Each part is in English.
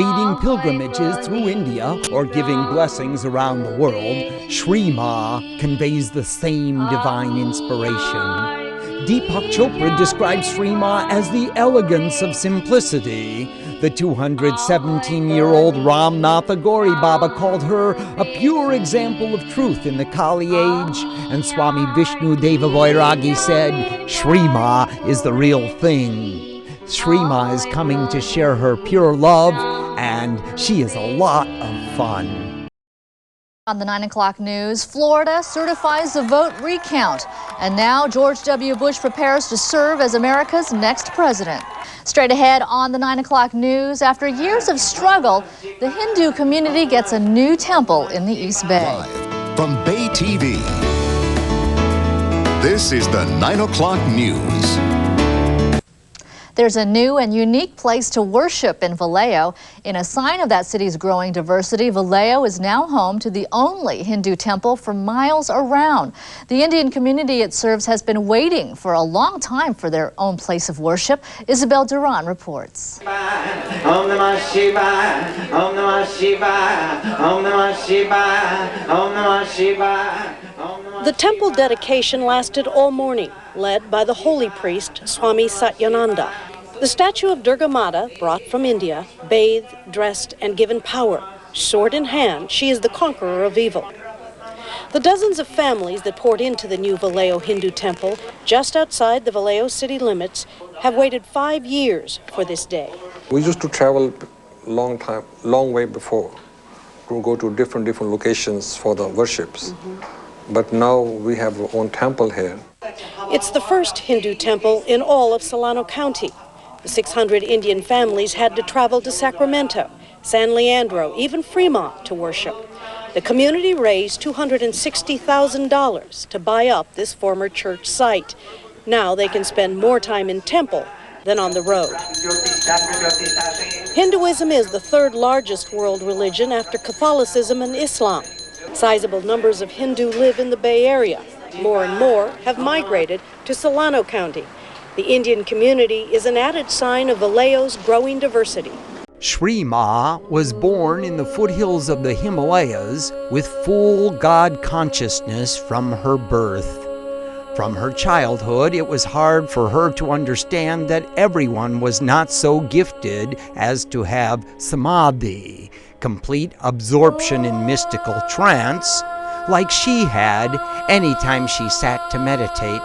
leading pilgrimages through India or giving blessings around the world, Shree Maa conveys the same divine inspiration. Deepak Chopra describes Shree Maa as the elegance of simplicity. The 217-year-old Ramnath Agori Baba called her a pure example of truth in the Kali age, and Swami Vishnu Deva Vairagi said, Shree Maa is the real thing. Shree Maa is coming to share her pure love, and she is a lot of fun. On the 9 o'clock news, Florida certifies the vote recount. And now George W. Bush prepares to serve as America's next president. Straight ahead on the 9 o'clock news, after years of struggle, the Hindu community gets a new temple in the East Bay. Live from Bay TV, this is the 9 o'clock news. There's a new and unique place to worship in Vallejo. In a sign of that city's growing diversity, Vallejo is now home to the only Hindu temple for miles around. The Indian community it serves has been waiting for a long time for their own place of worship. Isabel Duran reports. Om Namah Shivaya, Om Namah Shivaya, Om Namah Shivaya, Om Namah Shivaya. The temple dedication lasted all morning, led by the holy priest Swami Satyananda. The statue of Durga Mata, brought from India, bathed, dressed, and given power. Sword in hand, she is the conqueror of evil. The dozens of families that poured into the new Vallejo Hindu temple, just outside the Vallejo city limits, have waited 5 years for this day. We used to travel long way before, to go to different locations for the worships. But now we have our own temple here. It's the first Hindu temple in all of Solano County. The 600 Indian families had to travel to Sacramento, San Leandro, even Fremont to worship. The community raised $260,000 to buy up this former church site. Now they can spend more time in temple than on the road. Hinduism is the third largest world religion after Catholicism and Islam. Sizable numbers of Hindu live in the Bay Area. More and more have migrated to Solano County. The Indian community is an added sign of Vallejo's growing diversity. Shree Maa was born in the foothills of the Himalayas with full God consciousness from her birth. From her childhood, it was hard for her to understand that everyone was not so gifted as to have samadhi, complete absorption in mystical trance, like she had anytime she sat to meditate.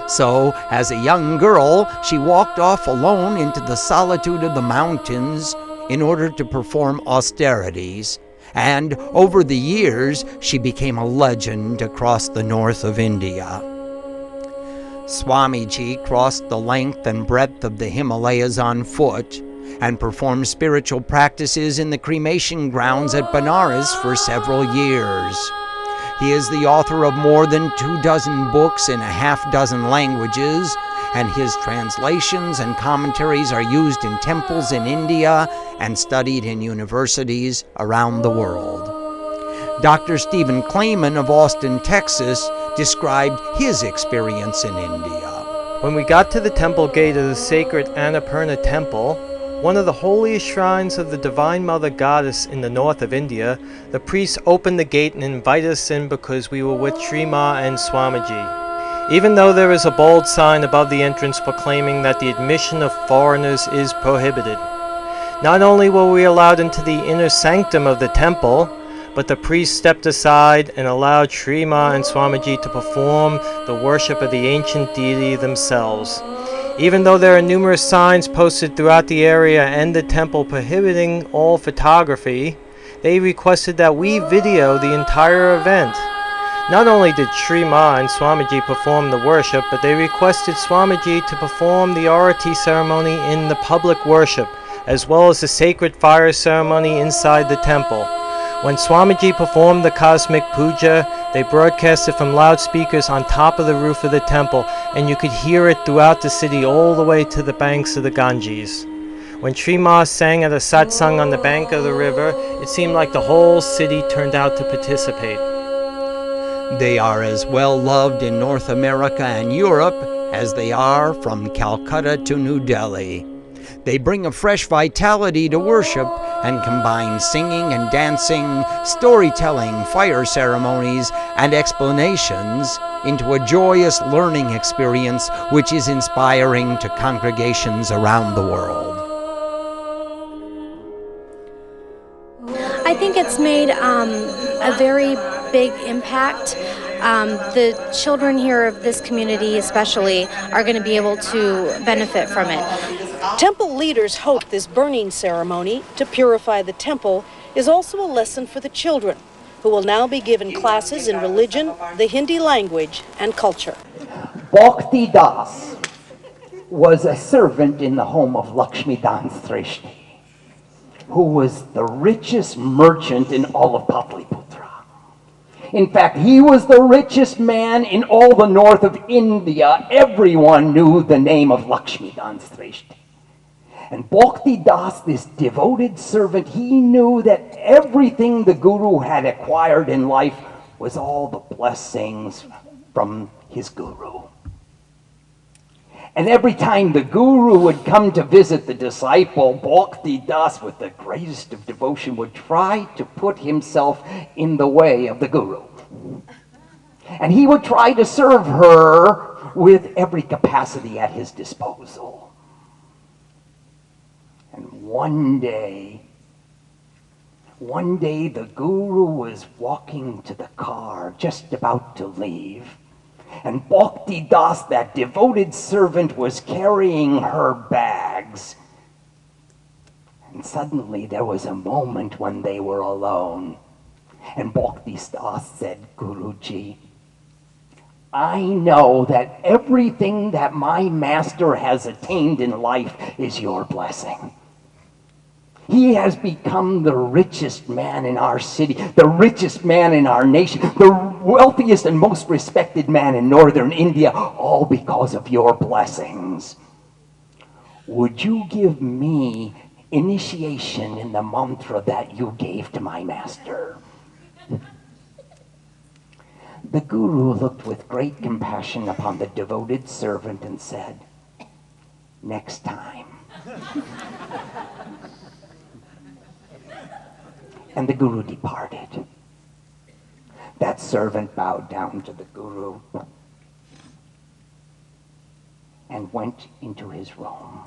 So, as a young girl, she walked off alone into the solitude of the mountains in order to perform austerities, and over the years, she became a legend across the north of India. Swamiji crossed the length and breadth of the Himalayas on foot and performed spiritual practices in the cremation grounds at Benares for several years. He is the author of more than 24 books in a half-dozen languages, and his translations and commentaries are used in temples in India and studied in universities around the world. Dr. Stephen Clayman of Austin, Texas, described his experience in India. When we got to the temple gate of the sacred Annapurna Temple, one of the holiest shrines of the Divine Mother Goddess in the north of India, the priests opened the gate and invited us in because we were with Shree Maa and Swamiji. Even though there is a bold sign above the entrance proclaiming that the admission of foreigners is prohibited. Not only were we allowed into the inner sanctum of the temple, but the priest stepped aside and allowed Shree Maa and Swamiji to perform the worship of the ancient deity themselves. Even though there are numerous signs posted throughout the area and the temple prohibiting all photography, they requested that we video the entire event. Not only did Shree Maa and Swamiji perform the worship, but they requested Swamiji to perform the arati ceremony in the public worship, as well as the sacred fire ceremony inside the temple. When Swamiji performed the cosmic puja, they broadcast it from loudspeakers on top of the roof of the temple, and you could hear it throughout the city all the way to the banks of the Ganges. When Shree Maa sang at a satsang on the bank of the river, it seemed like the whole city turned out to participate. They are as well loved in North America and Europe as they are from Calcutta to New Delhi. They bring a fresh vitality to worship and combine singing and dancing, storytelling, fire ceremonies, and explanations into a joyous learning experience which is inspiring to congregations around the world. I think it's made a very big impact. The children here of this community especially are going to be able to benefit from it. Temple leaders hope this burning ceremony to purify the temple is also a lesson for the children, who will now be given classes in religion, the Hindi language, and culture. Bhakti Das was a servant in the home of Lakshmi Dan Shreshti, who was the richest merchant in all of Patliputra. In fact, he was the richest man in all the north of India. Everyone knew the name of Lakshmi Dan Shreshti. And Bhakti Das, this devoted servant, he knew that everything the Guru had acquired in life was all the blessings from his Guru. And every time the Guru would come to visit the disciple, Bhakti Das, with the greatest of devotion, would try to put himself in the way of the Guru. And he would try to serve her with every capacity at his disposal. And one day the Guru was walking to the car, just about to leave. And Bhakti Das, that devoted servant, was carrying her bags. And suddenly there was a moment when they were alone. And Bhakti Das said, Guruji, I know that everything that my master has attained in life is your blessing. He has become the richest man in our city, the richest man in our nation, the wealthiest and most respected man in northern India, all because of your blessings. Would you give me initiation in the mantra that you gave to my master? The Guru looked with great compassion upon the devoted servant and said, next time. And the Guru departed. That servant bowed down to the Guru and went into his room.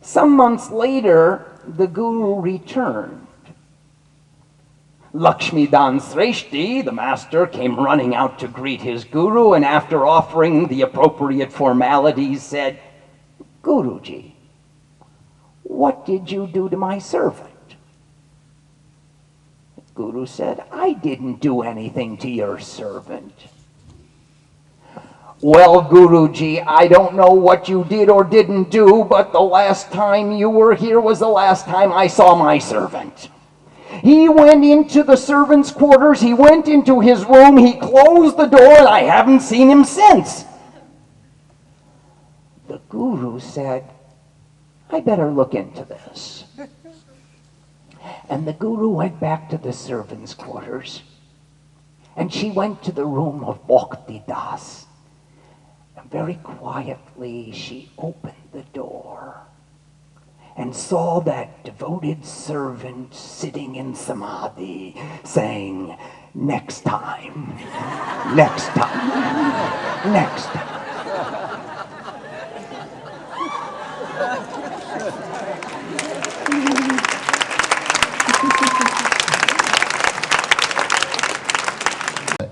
Some months later, the Guru returned. Lakshmi Dan Shreshti, the master, came running out to greet his Guru, and after offering the appropriate formalities said, Guruji, what did you do to my servant? The Guru said, I didn't do anything to your servant. Well, Guruji, I don't know what you did or didn't do, but the last time you were here was the last time I saw my servant. He went into the servant's quarters, he went into his room, he closed the door, and I haven't seen him since. The Guru said, I better look into this. And the Guru went back to the servant's quarters, and she went to the room of Bhakti Das. And very quietly she opened the door and saw that devoted servant sitting in samadhi, saying, next time, next time, next time.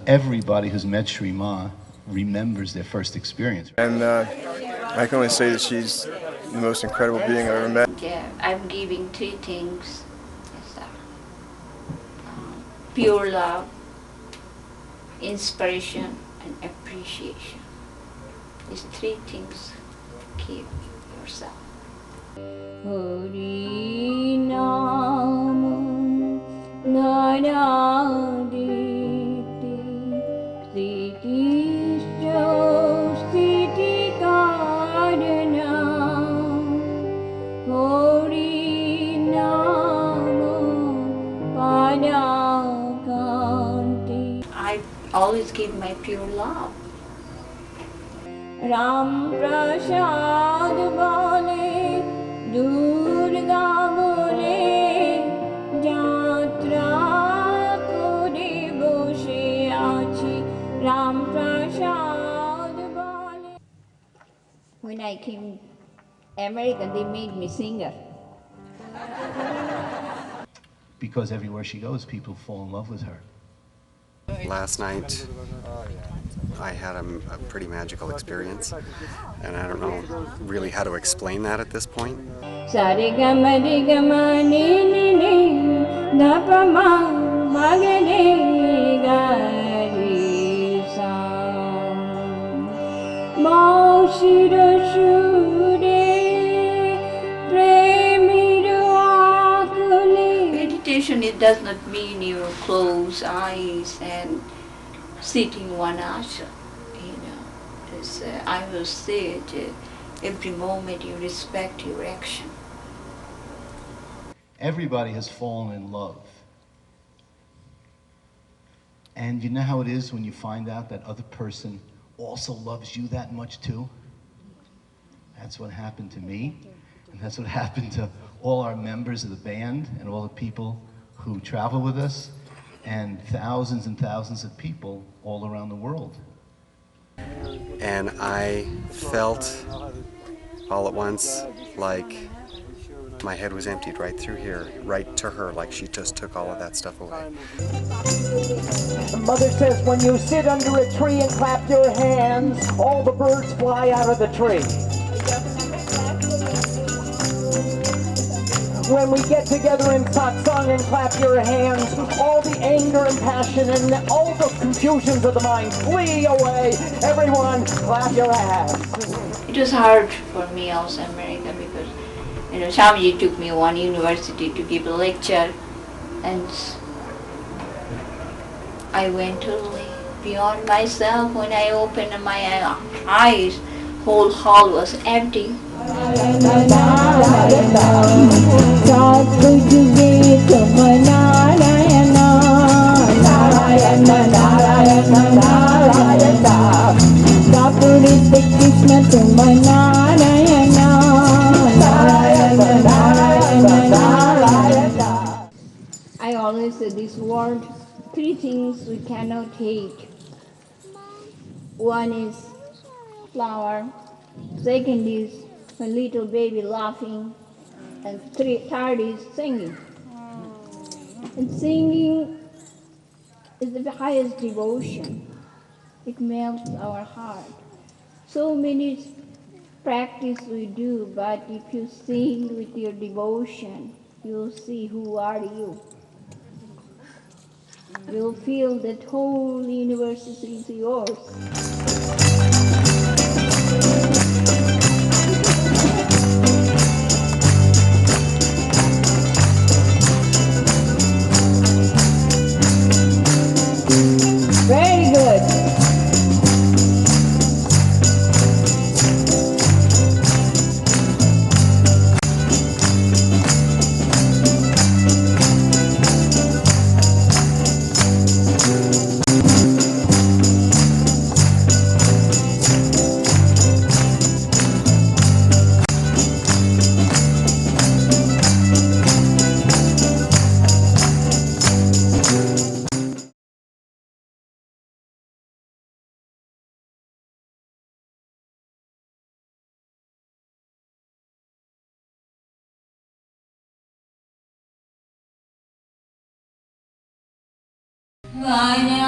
Everybody who's met Shree Maa remembers their first experience. And I can only say that she's the most incredible being I've ever met. Yeah, I'm giving three things. Pure love, inspiration, and appreciation. These three things keep yourself. Hari Naam Narayana I always give my pure love. Ram Prasad Bale Durga বলে যাত্রা করে বসে আছি রামপ্রসাদ বলে। When I came America, they made me singer. Because everywhere she goes, people fall in love with her. Last night, I had a pretty magical experience, and I don't know really how to explain that at this point. Meditation, it does not mean you close eyes and sit in one asana. I will say it, every moment you respect your action. Everybody has fallen in love. And you know how it is when you find out that other person also loves you that much too? That's what happened to me, and that's what happened to all our members of the band and all the people who travel with us, and thousands of people all around the world. And I felt all at once like my head was emptied right through here, right to her, like she just took all of that stuff away. Mother says when you sit under a tree and clap your hands, all the birds fly out of the tree. When we get together in satsang and clap your hands, all the anger and passion and all the confusions of the mind flee away. Everyone, clap your hands. It was hard for me also in America because, Swamiji took me one university to give a lecture, and I went totally beyond myself. When I opened my eyes, whole hall was empty. I always say this world, three things we cannot hate. One is flower, second is a little baby laughing, and third is singing. And singing is the highest devotion. It melts our heart. So many practice we do, but if you sing with your devotion, you'll see who are you. You'll feel that whole universe is yours. Very good. Vaya